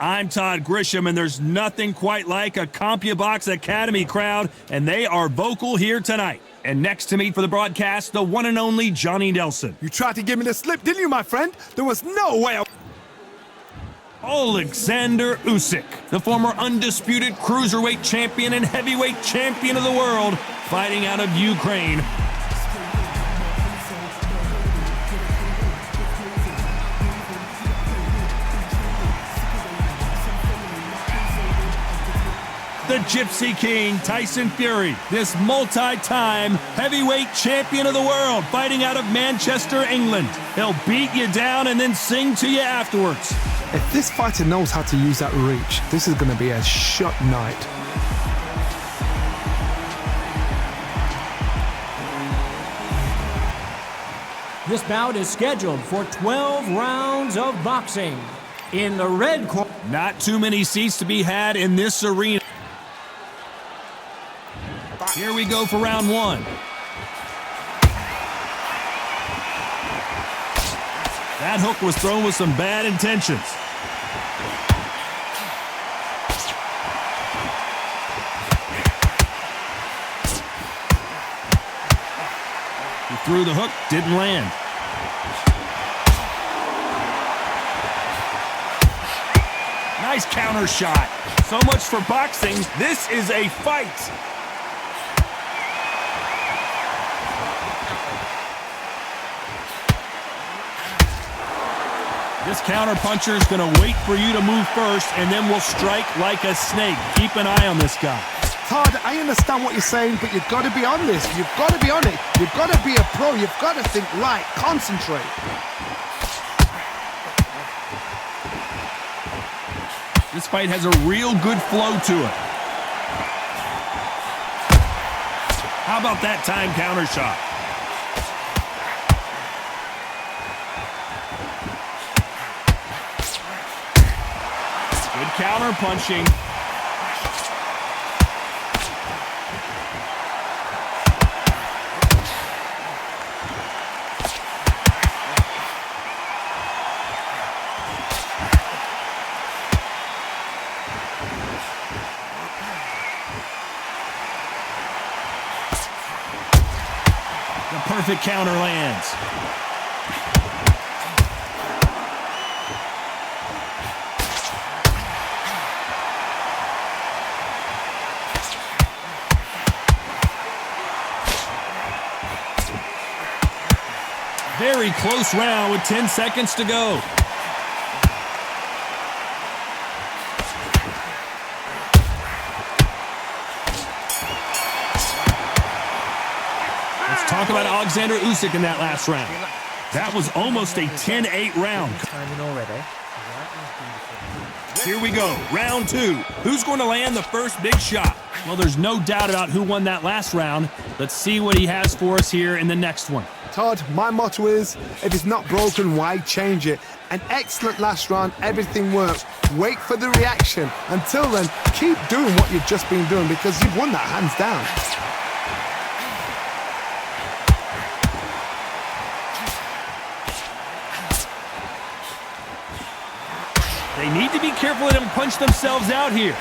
I'm Todd Grisham, and there's nothing quite like a CompuBox Academy crowd, and they are vocal here tonight. And next to me for the broadcast, the one and only Johnny Nelson. You tried to give me the slip, didn't you, my friend? There was no way. Oleksandr Usyk, the former undisputed cruiserweight champion and heavyweight champion of the world, fighting out of Ukraine. The Gypsy King, Tyson Fury, this multi-time heavyweight champion of the world, fighting out of Manchester, England. He'll beat you down and then sing to you afterwards. If this fighter knows how to use that reach, this is going to be a shot night. This bout is scheduled for 12 rounds of boxing. In the red corner. Not too many seats to be had in this arena. Here we go for round one. That hook was thrown with some bad intentions. He threw the hook, didn't land. Nice counter shot. So much for boxing. This is a fight. This counter-puncher is going to wait for you to move first, and then will strike like a snake. Keep an eye on this guy. Todd, I understand what you're saying, but you've got to be on this. You've got to be on it. You've got to be a pro. You've got to think right. Concentrate. This fight has a real good flow to it. How about that time counter shot? Good counter punching. The perfect counter lands. Very close round with 10 seconds to go. Let's talk about Oleksandr Usyk in that last round. That was almost a 10-8 round. Here we go, round two. Who's going to land the first big shot? Well, there's no doubt about who won that last round. Let's see what he has for us here in the next one. Todd, my motto is, if it's not broken, why change it? An excellent last round, everything worked. Wait for the reaction. Until then, keep doing what you've just been doing because you've won that hands down. They need to be careful they don't punch themselves out here.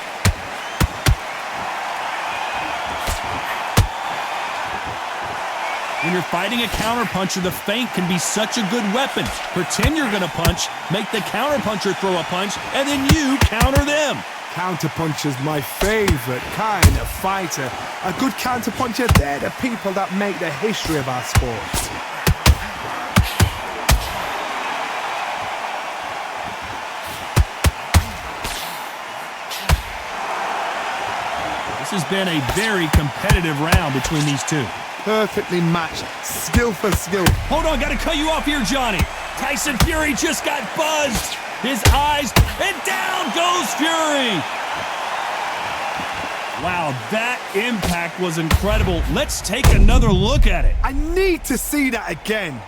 When you're fighting a counterpuncher, the feint can be such a good weapon. Pretend you're going to punch, make the counterpuncher throw a punch, and then you counter them. Counterpuncher's my favorite kind of fighter. A good counterpuncher, they're the people that make the history of our sport. This has been a very competitive round between these two. Perfectly matched, skill for skill. Hold on, gotta cut you off here, Johnny. Tyson Fury just got buzzed. His eyes, and down goes Fury. Wow, that impact was incredible. Let's take another look at it. I need to see that again.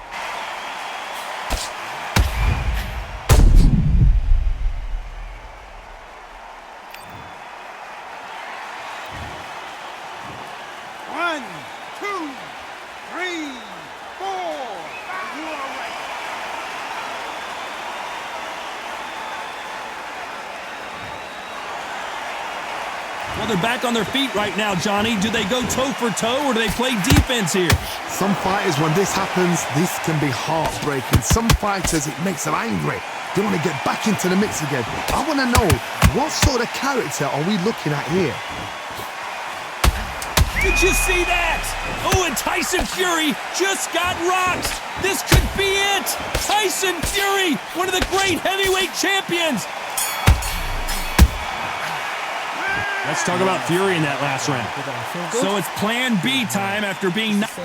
One, two, three, four. You are right. Well, they're back on their feet right now, Johnny. Do they go toe for toe or do they play defense here? Some fighters, when this happens, this can be heartbreaking. Some fighters, it makes them angry. They want to get back into the mix again. I want to know, what sort of character are we looking at here? Did you see that? Oh, and Tyson Fury just got rocked. This could be it. Tyson Fury, one of the great heavyweight champions. Let's talk about Fury in that last round. So it's plan B time after being knocked.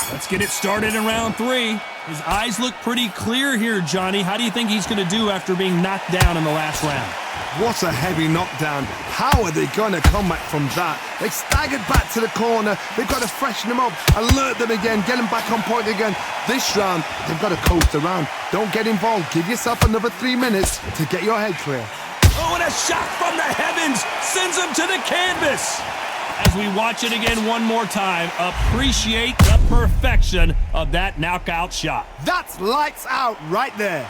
Let's get it started in round 3. His eyes look pretty clear here, Johnny. How do you think he's going to do after being knocked down in the last round? What a heavy knockdown. How are they going to come back from that? They staggered back to the corner. They've got to freshen them up, alert them again, get them back on point again. This round, they've got to coast around. Don't get involved. Give yourself another 3 minutes to get your head clear. Oh, and a shot from the heavens sends him to the canvas. As we watch it again one more time, appreciate the perfection of that knockout shot. That's lights out right there.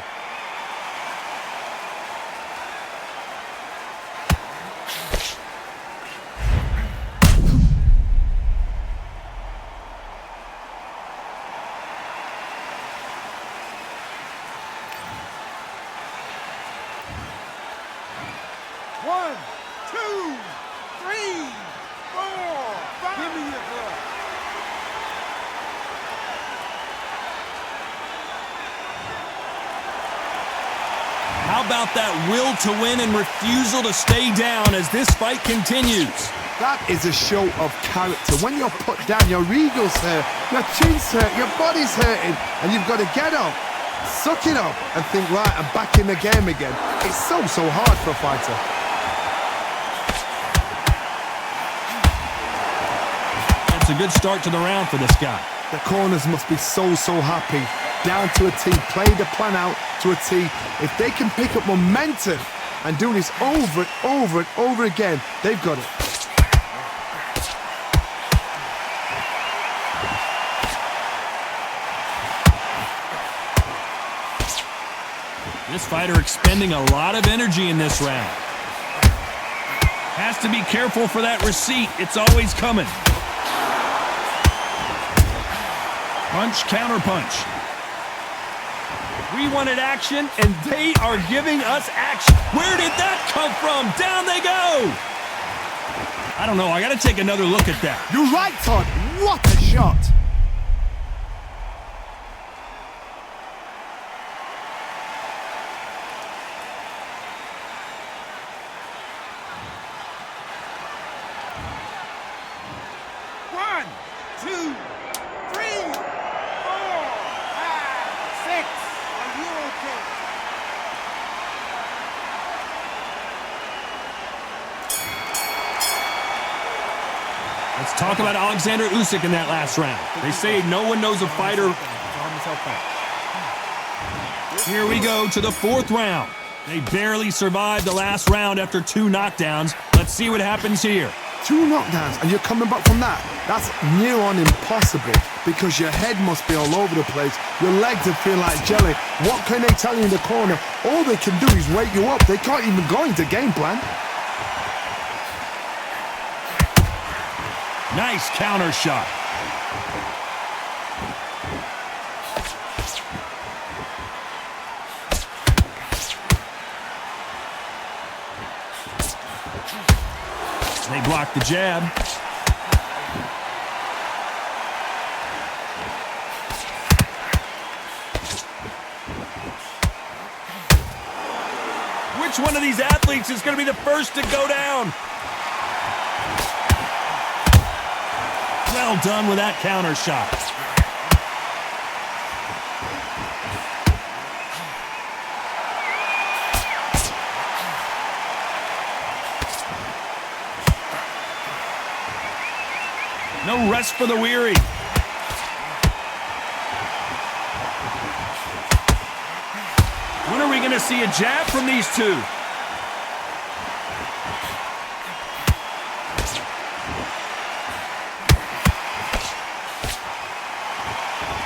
One, two, three, four, five. Give me your glove. How about that will to win and refusal to stay down as this fight continues? That is a show of character. When you're put down, your ego's hurt, your chin's hurt, your body's hurting, and you've got to get up, suck it up, and think, right, I'm back in the game again. It's so hard for a fighter. It's a good start to the round for this guy. The corners must be so happy. Down to a T, play the plan out to a T. If they can pick up momentum and do this over and over and over again, they've got it. This fighter expending a lot of energy in this round. Has to be careful for that receipt. It's always coming. Punch, counter punch. We wanted action, and they are giving us action. Where did that come from? Down they go. I don't know. I got to take another look at that. You're right, Todd. What a shot. One, two, three, four, five, six. Are you okay? Let's talk about Oleksandr Usyk in that last round. They say no one knows a fighter. Here we go to the 4th round. They barely survived the last round after 2 knockdowns. Let's see what happens here. 2 knockdowns and you're coming back from that. That's near on impossible because your head must be all over the place. Your legs would feel like jelly. What can they tell you in the corner? All they can do is wake you up. They can't even go into game plan. Nice counter shot. They block the jab. Which one of these athletes is going to be the first to go down? Well done with that counter shot. No rest for the weary. When are we going to see a jab from these two?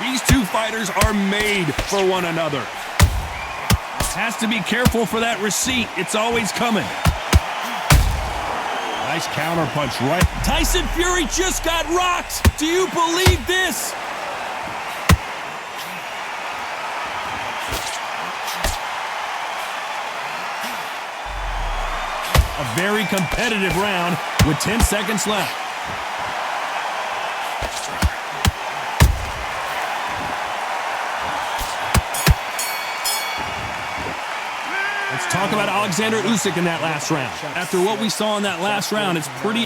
These two fighters are made for one another. Has to be careful for that receipt. It's always coming. Nice counter punch right. Tyson Fury just got rocked. Do you believe this? A very competitive round with 10 seconds left. Let's talk about Oleksandr Usyk in that last round. After what we saw in that last round, it's pretty...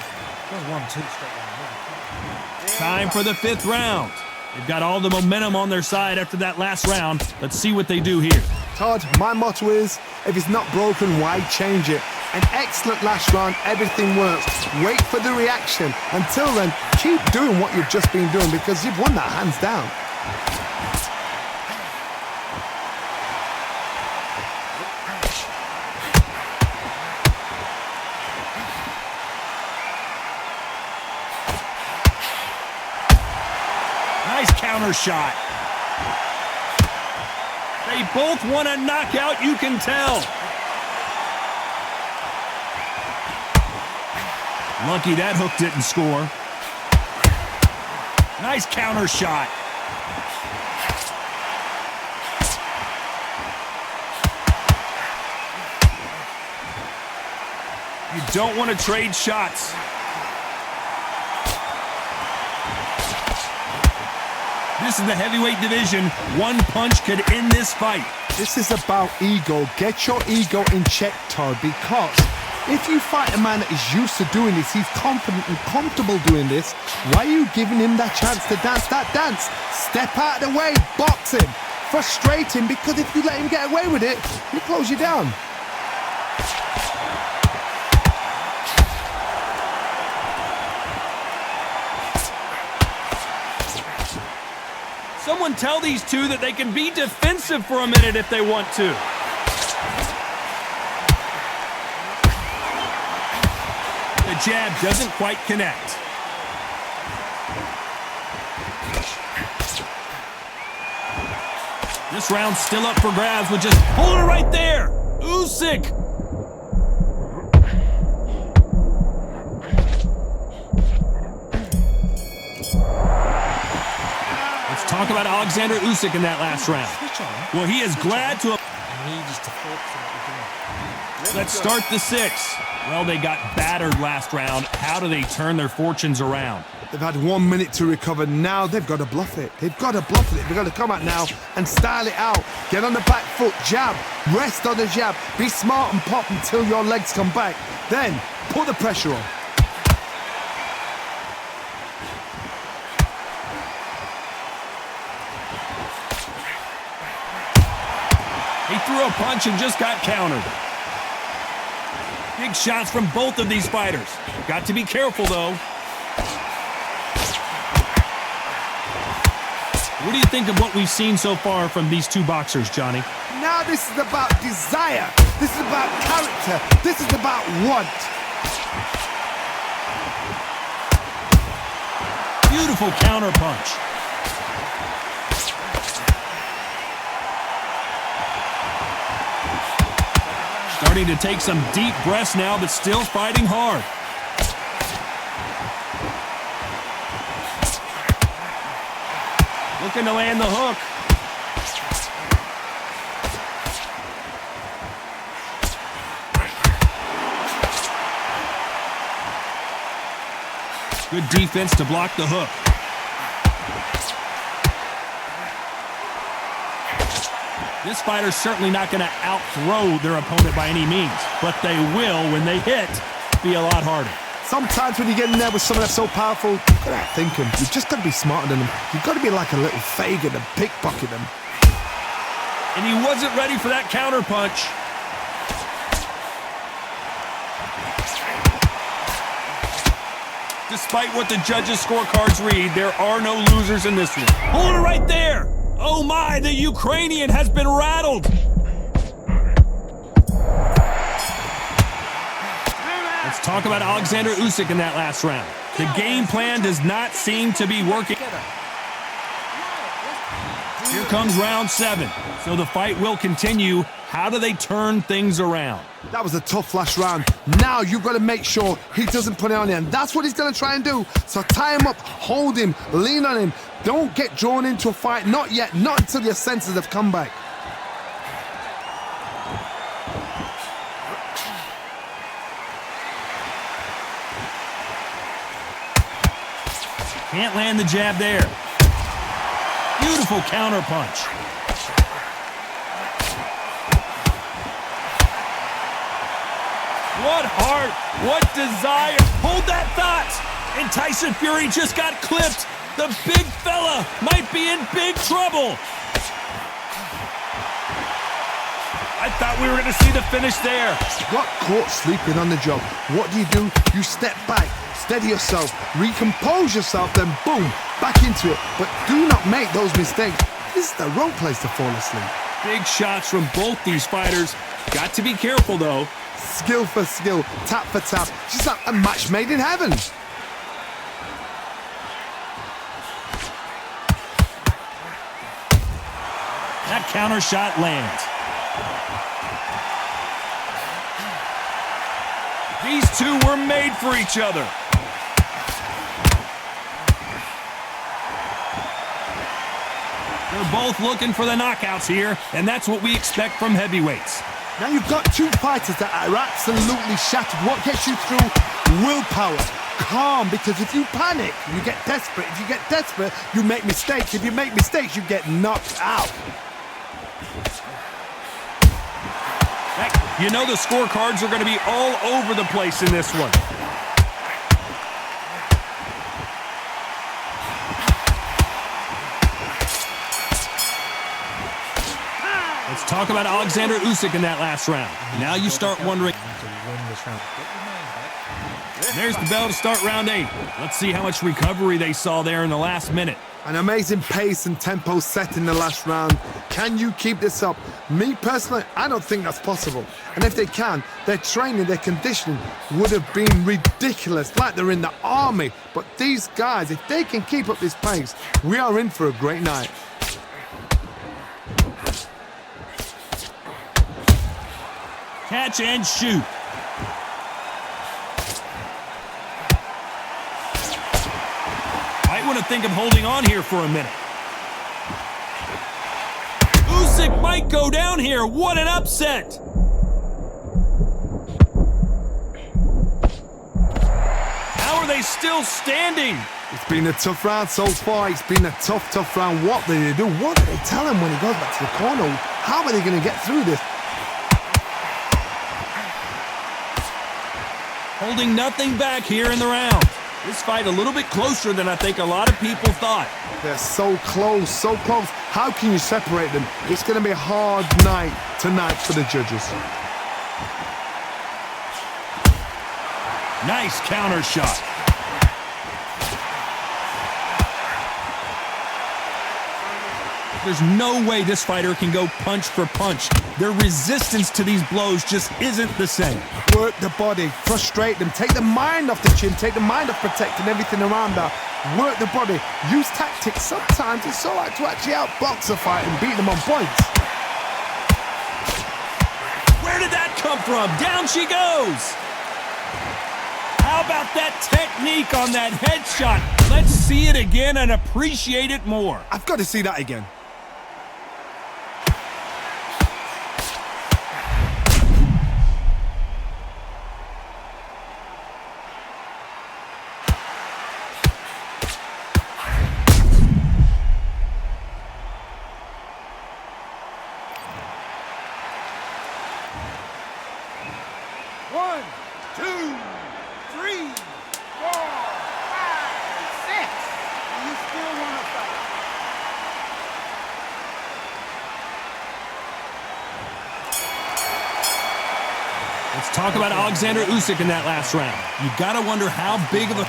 Time for the 5th round. They've got all the momentum on their side after that last round. Let's see what they do here. Todd, my motto is, if it's not broken, why change it? An excellent last round, everything works. Wait for the reaction. Until then, keep doing what you've just been doing because you've won that hands down. Nice counter shot. They both want a knockout, you can tell. Lucky that hook didn't score. Nice counter shot. You don't want to trade shots. This is the heavyweight division. One punch could end this fight. This is about ego. Get your ego in check, Todd, because if you fight a man that is used to doing this, he's confident and comfortable doing this, why are you giving him that chance to dance that dance? Step out of the way, box him, frustrate him, because if you let him get away with it, he'll close you down. Someone tell these two that they can be defensive for a minute if they want to. The jab doesn't quite connect. This round's still up for grabs with just hold it right there. Usyk. Let's talk about Oleksandr Usyk in that last round. Well, he is glad to... Let's start the 6th. Well, they got battered last round. How do they turn their fortunes around? They've had 1 minute to recover. Now they've got to bluff it. They've got to bluff it. They've got to come out now and style it out. Get on the back foot, jab, rest on the jab. Be smart and pop until your legs come back. Then put the pressure on. He threw a punch and just got countered. Big shots from both of these fighters. Got to be careful, though. What do you think of what we've seen so far from these two boxers, Johnny? Now this is about desire. This is about character. This is about want. Beautiful counter punch. Starting to take some deep breaths now, but still fighting hard. Looking to land the hook. Good defense to block the hook. This fighter's certainly not going to out-throw their opponent by any means, but they will, when they hit, be a lot harder. Sometimes when you get in there with someone that's so powerful, you've got to outthink him. You've just got to be smarter than him. You've got to be like a little Fagin and pickpocket him. And he wasn't ready for that counter punch. Despite what the judges' scorecards read, there are no losers in this one. Hold it right there. Oh my, the Ukrainian has been rattled. Let's talk about Oleksandr Usyk in that last round. The game plan does not seem to be working. Here comes round 7. So the fight will continue. How do they turn things around? That was a tough last round. Now you've got to make sure he doesn't put it on you, and that's what he's going to try and do. So tie him up, hold him, lean on him. Don't get drawn into a fight. Not yet. Not until your senses have come back. Can't land the jab there. Beautiful counter punch. What heart, what desire. Hold that thought. And Tyson Fury just got clipped. The big fella might be in big trouble. I thought we were going to see the finish there. Got caught sleeping on the job. What do? You step back, steady yourself, recompose yourself, then boom, back into it. But do not make those mistakes. This is the wrong place to fall asleep. Big shots from both these fighters. Got to be careful, though. Skill for skill, tap for tap. Just like a match made in heaven. That counter shot lands. These two were made for each other. They're both looking for the knockouts here, and that's what we expect from heavyweights. Now you've got two fighters that are absolutely shattered. What gets you through? Willpower. Calm, because if you panic, you get desperate. If you get desperate, you make mistakes. If you make mistakes, you get knocked out. You know the scorecards are going to be all over the place in this one. Let's talk about Oleksandr Usyk in that last round. Now you start wondering. There's the bell to start round 8. Let's see how much recovery they saw there in the last minute. An amazing pace and tempo set in the last round. Can you keep this up? Me personally, I don't think that's possible. And if they can, their training, their conditioning would have been ridiculous, like they're in the army. But these guys, if they can keep up this pace, we are in for a great night. Catch and shoot. Might want to think of holding on here for a minute. Usyk might go down here. What an upset. How are they still standing? It's been a tough round so far. It's been a tough round. What did they do? What did they tell him when he goes back to the corner? How are they going to get through this? Holding nothing back here in the round. This fight a little bit closer than I think a lot of people thought. They're so close, so close. How can you separate them? It's going to be a hard night tonight for the judges. Nice counter shot. There's no way this fighter can go punch for punch. Their resistance to these blows just isn't the same. Work the body, frustrate them, take the mind off the chin, take the mind off protecting everything around that. Work the body, use tactics. Sometimes it's so hard to actually outbox a fight and beat them on points. Where did that come from? Down she goes. How about that technique on that headshot? Let's see it again and appreciate it more. I've got to see that again. One, two, three, 4, 5, 6. And you still want to fight? Let's talk about Oleksandr Usyk in that last round. You gotta wonder how big of a...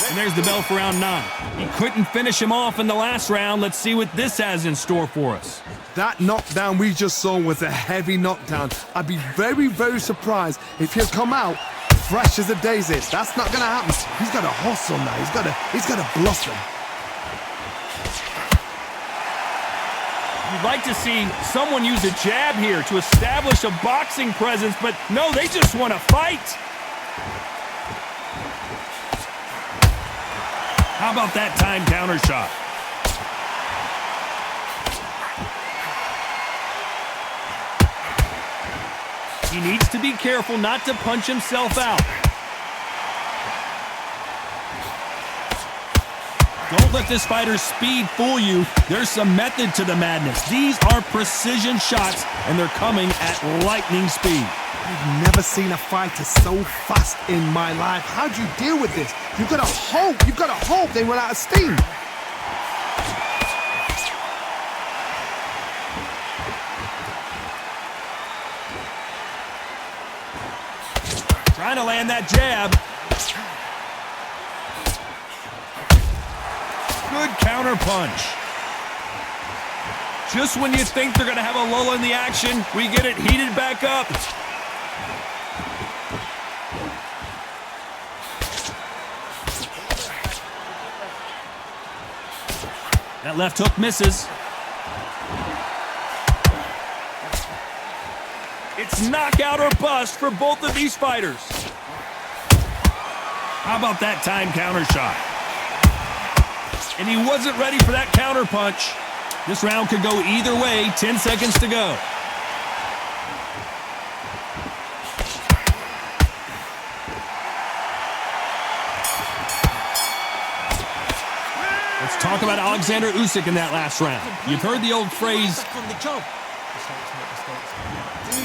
And there's the bell for round 9. He couldn't finish him off in the last round. Let's see what this has in store for us. That knockdown we just saw was a heavy knockdown. I'd be very surprised if he'll come out fresh as a daisy. That's not gonna happen. He's got to hustle now. He's got to blossom. I'd like to see someone use a jab here to establish a boxing presence, but no, they just want to fight. How about that time counter shot? He needs to be careful not to punch himself out. Don't let this fighter's speed fool you. There's some method to the madness. These are precision shots, and they're coming at lightning speed. I've never seen a fighter so fast in my life. How do you deal with this? You've got to hope they run out of steam. Trying to land that jab. Good counter punch. Just when you think they're going to have a lull in the action, we get it heated back up. That left hook misses. It's knockout or bust for both of these fighters. How about that time counter shot? And he wasn't ready for that counter punch. This round could go either way. 10 seconds to go. Let's talk about Oleksandr Usyk in that last round. You've heard the old phrase,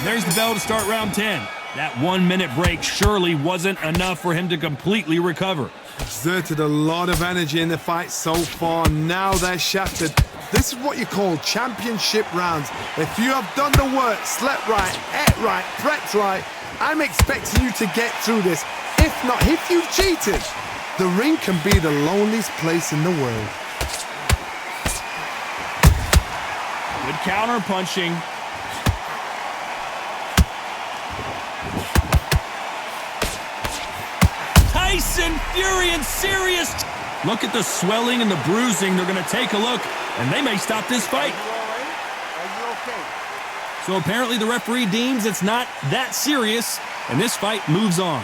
there's the bell to start round 10. That 1 minute break surely wasn't enough for him to completely recover. Exerted a lot of energy in the fight so far. Now they're shattered. This is what you call championship rounds. If you have done the work, slept right, ate right, prepped right, I'm expecting you to get through this. If not, if you've cheated, the ring can be the loneliest place in the world. Good counter punching. Tyson Fury in serious. Look at the swelling and the bruising. They're going to take a look, and they may stop this fight. So apparently the referee deems it's not that serious, and this fight moves on.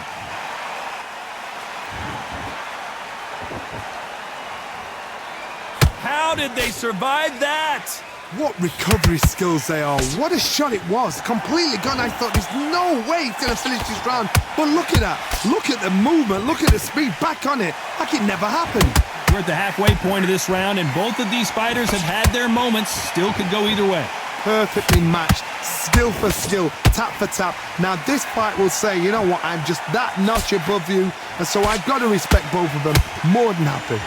How did they survive that? What recovery skills they are. What a shot it was. Completely gone. I thought there's no way he's going to finish this round. But look at that. Look at the movement. Look at the speed. Back on it. Like it never happened. We're at the halfway point of this round, and both of these fighters have had their moments. Still could go either way. Perfectly matched. Skill for skill. Tap for tap. Now this fight will say, you know what, I'm just that notch above you. And so I've got to respect both of them. More than happy.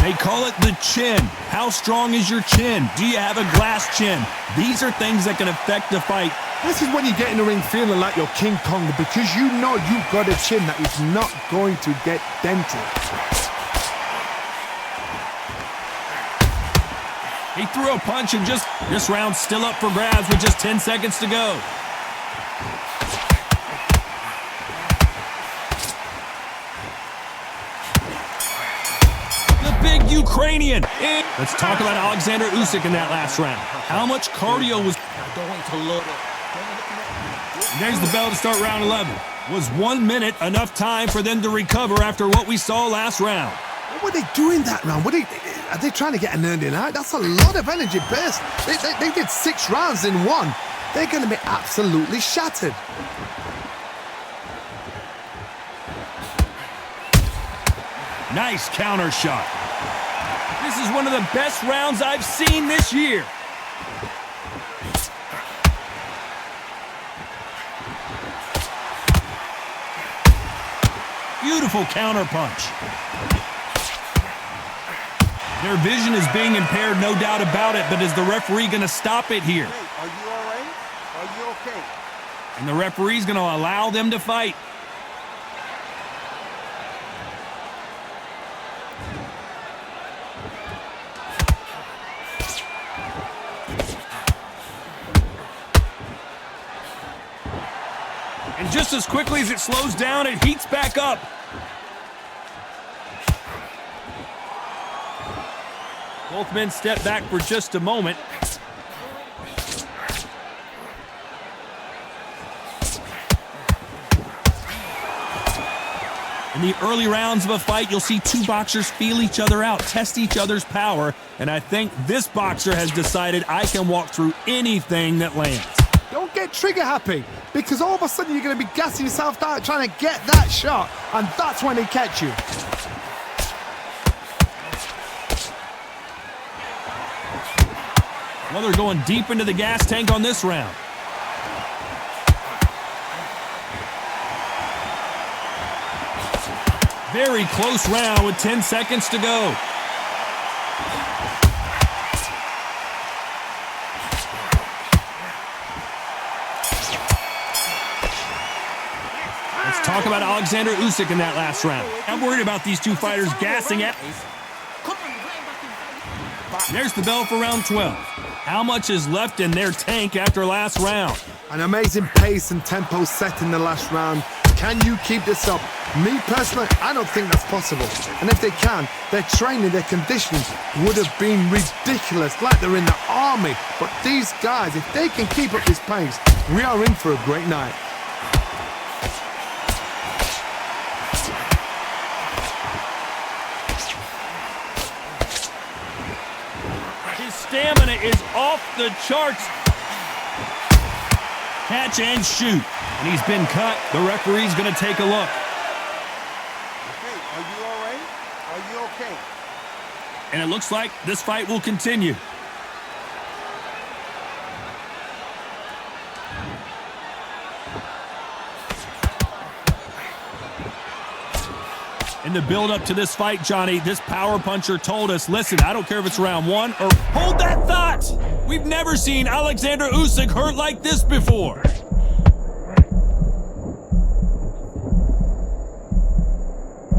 They call it the chin. How strong is your chin? Do you have a glass chin? These are things that can affect the fight. This is when you get in the ring feeling like you're King Kong, because you know you've got a chin that is not going to get dented. He threw a punch and this round's still up for grabs with just 10 seconds to go. Big Ukrainian. Let's talk about Oleksandr Usyk in that last round. How much cardio was... There's the bell to start round 11. Was 1 minute enough time for them to recover after what we saw last round? What were they doing that round? Are they trying to get an earning out? That's a lot of energy burst. They did 6 rounds in one. They're going to be absolutely shattered. Nice counter shot. This is one of the best rounds I've seen this year. Beautiful counter punch. Their vision is being impaired, no doubt about it, but is the referee going to stop it here? Hey, are you all right? Are you okay? And the referee's going to allow them to fight. And just as quickly as it slows down, it heats back up. Both men step back for just a moment. In the early rounds of a fight, you'll see two boxers feel each other out, test each other's power, and I think this boxer has decided I can walk through anything that lands. Don't get trigger happy, because all of a sudden you're going to be gassing yourself out trying to get that shot, and that's when they catch you. Well, they're going deep into the gas tank on this round. Very close round with 10 seconds to go. Let's talk about Oleksandr Usyk in that last round. I'm worried about these two fighters gassing out. There's the bell for round 12. How much is left in their tank after last round? An amazing pace and tempo set in the last round. Can you keep this up? Me personally, I don't think that's possible. And if they can, their training, their conditioning would have been ridiculous, like they're in the army. But these guys, if they can keep up this pace, we are in for a great night. His stamina is off the charts. Catch and shoot. And he's been cut. The referee's going to take a look. Okay, are you all right? Are you okay? And it looks like this fight will continue. In the build-up to this fight, Johnny, this power puncher told us, listen, I don't care if it's round one or... Hold that thought! We've never seen Oleksandr Usyk hurt like this before.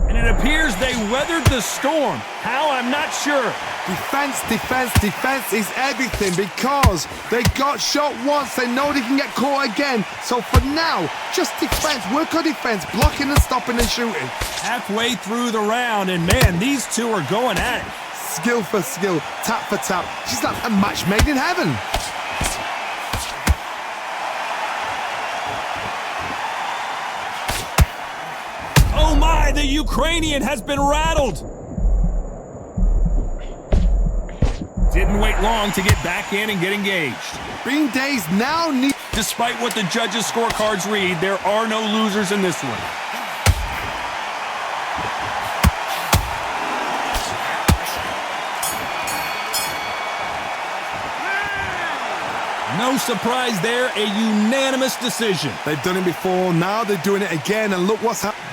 And it appears they weathered the storm. How? I'm not sure. Defense, defense, defense is everything because they got shot once. They know they can get caught again. So for now, just defense. Work on defense, blocking and stopping and shooting. Halfway through the round, and man, these two are going at it. Skill for skill, tap for tap. She's like a match made in heaven. Oh my, the Ukrainian has been rattled. Didn't wait long to get back in and get engaged. Bean Days now need... Despite what the judges' scorecards read, there are no losers in this one. No surprise there, a unanimous decision. They've done it before, now they're doing it again, and look what's happening.